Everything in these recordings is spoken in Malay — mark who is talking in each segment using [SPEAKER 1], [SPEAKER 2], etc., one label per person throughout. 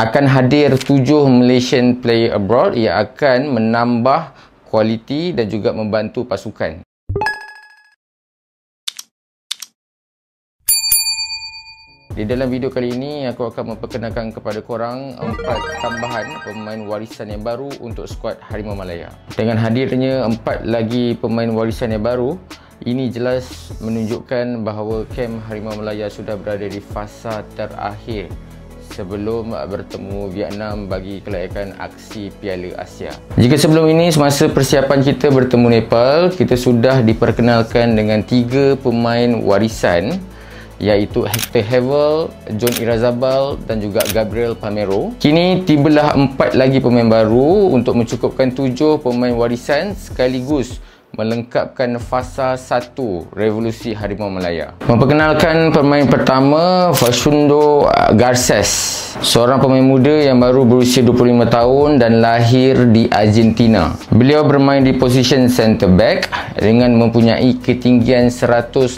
[SPEAKER 1] akan hadir 7 Malaysian player abroad yang akan menambah kualiti dan juga membantu pasukan. Di dalam video kali ini, aku akan memperkenalkan kepada korang 4 tambahan pemain warisan yang baru untuk skuad Harimau Malaya. Dengan hadirnya 4 lagi pemain warisan yang baru, ini jelas menunjukkan bahawa kem Harimau Malaya sudah berada di fasa terakhir sebelum bertemu Vietnam bagi kelayakan aksi Piala Asia. Jika sebelum ini, semasa persiapan kita bertemu Nepal, kita sudah diperkenalkan dengan 3 pemain warisan, iaitu Hector Havel, John Irazabal dan juga Gabriel Palmeiro. Kini tibalah 4 lagi pemain baru untuk mencukupkan 7 pemain warisan sekaligus melengkapkan fasa 1 revolusi Harimau Malaya. Memperkenalkan pemain pertama, Facundo Garces, seorang pemain muda yang baru berusia 25 tahun dan lahir di Argentina. Beliau bermain di posisi center back dengan mempunyai ketinggian 188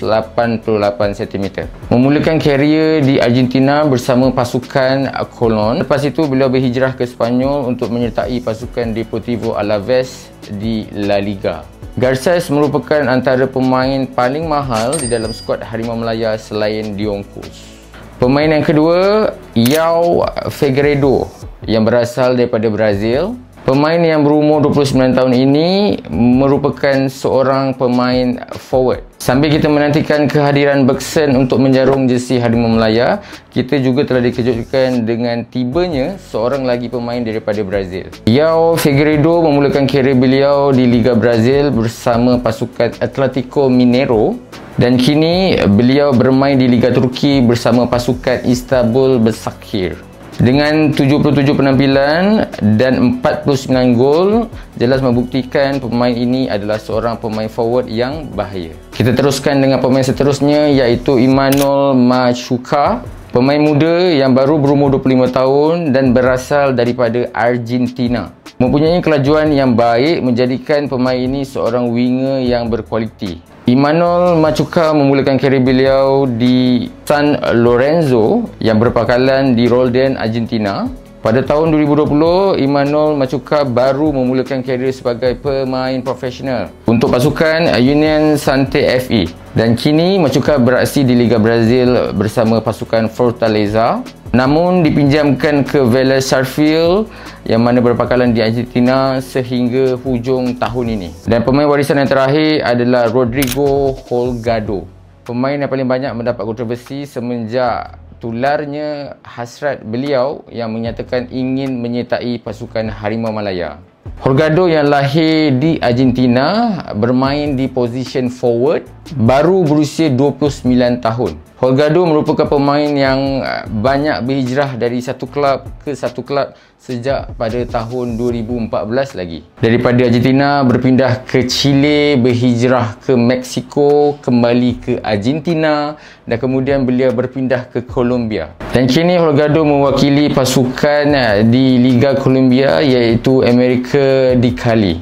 [SPEAKER 1] cm. Memulakan karier di Argentina bersama pasukan Colón. Lepas itu beliau berhijrah ke Sepanyol untuk menyertai pasukan Deportivo Alaves di La Liga. Garces merupakan antara pemain paling mahal di dalam skuad Harimau Malaya selain Dioncos. Pemain yang kedua, João Figueiredo yang berasal daripada Brazil. Pemain yang berumur 29 tahun ini merupakan seorang pemain forward. Sambil kita menantikan kehadiran Bergson untuk menjarung jersey Harimau Malaya, kita juga telah dikejutkan dengan tibanya seorang lagi pemain daripada Brazil. João Figueiredo memulakan karier beliau di Liga Brazil bersama pasukan Atlético Mineiro dan kini beliau bermain di Liga Turki bersama pasukan Istanbul Başakşehir. Dengan 77 penampilan dan 49 gol, jelas membuktikan pemain ini adalah seorang pemain forward yang bahaya. Kita teruskan dengan pemain seterusnya, iaitu Emmanuel Machuca, pemain muda yang baru berumur 25 tahun dan berasal daripada Argentina. Mempunyai kelajuan yang baik menjadikan pemain ini seorang winger yang berkualiti. Emmanuel Machuca memulakan karier beliau di San Lorenzo yang berpangkalan di Roldan, Argentina. Pada tahun 2020, Emmanuel Machuca baru memulakan karier sebagai pemain profesional untuk pasukan União Santa Fe. Dan kini Machuca beraksi di Liga Brazil bersama pasukan Fortaleza, namun dipinjamkan ke Vélez Sarsfield yang mana berpangkalan di Argentina sehingga hujung tahun ini. Dan pemain warisan yang terakhir adalah Rodrigo Holgado, pemain yang paling banyak mendapat kontroversi semenjak tularnya hasrat beliau yang menyatakan ingin menyertai pasukan Harimau Malaya. Holgado yang lahir di Argentina bermain di posisi forward, baru berusia 29 tahun. Holgado merupakan pemain yang banyak berhijrah dari satu kelab ke satu kelab sejak pada tahun 2014 lagi. Daripada Argentina berpindah ke Chile, berhijrah ke Mexico, kembali ke Argentina dan kemudian beliau berpindah ke Colombia. Dan kini Holgado mewakili pasukan di Liga Colombia iaitu America di Cali.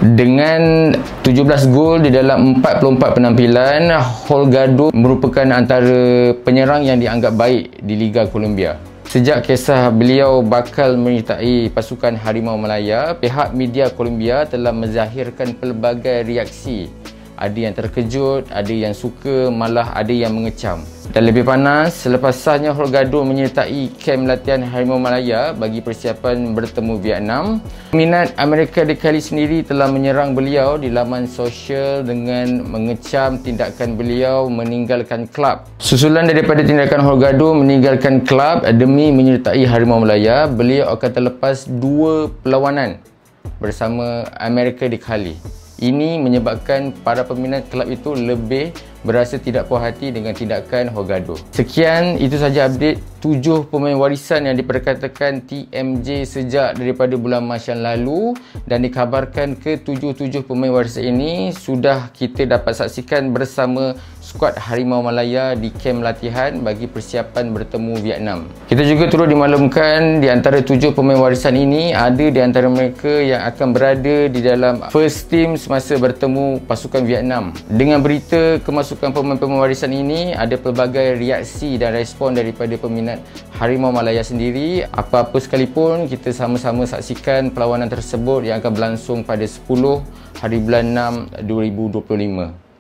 [SPEAKER 1] Dengan 17 gol di dalam 44 penampilan, Holgado merupakan antara penyerang yang dianggap baik di Liga Colombia. Sejak kisah beliau bakal menyertai pasukan Harimau Malaya, pihak media Colombia telah menzahirkan pelbagai reaksi. Ada yang terkejut, ada yang suka, malah ada yang mengecam. Dan lebih panas, selepas sahnya Holgado menyertai kem latihan Harimau Malaya bagi persiapan bertemu Vietnam, minat Amerika di Cali sendiri telah menyerang beliau di laman sosial dengan mengecam tindakan beliau meninggalkan kelab. Susulan daripada tindakan Holgado meninggalkan kelab demi menyertai Harimau Malaya, beliau akan terlepas 2 perlawanan bersama Amerika di Cali. Ini menyebabkan para peminat kelab itu lebih berasa tidak puas hati dengan tindakan Holgado. Sekian, itu saja update 7 pemain warisan yang diperkatakan TMJ sejak daripada bulan Mac yang lalu, dan dikabarkan ke 7 pemain warisan ini sudah kita dapat saksikan bersama skuad Harimau Malaya di kem latihan bagi persiapan bertemu Vietnam. Kita juga turut dimaklumkan di antara 7 pemain warisan ini, ada di antara mereka yang akan berada di dalam first team semasa bertemu pasukan Vietnam. Dengan berita kemasukan pemain-pemain warisan ini, ada pelbagai reaksi dan respon daripada peminat Harimau Malaya sendiri. Apa-apa sekalipun, kita sama-sama saksikan perlawanan tersebut yang akan berlangsung pada 10 hari bulan 6 2025.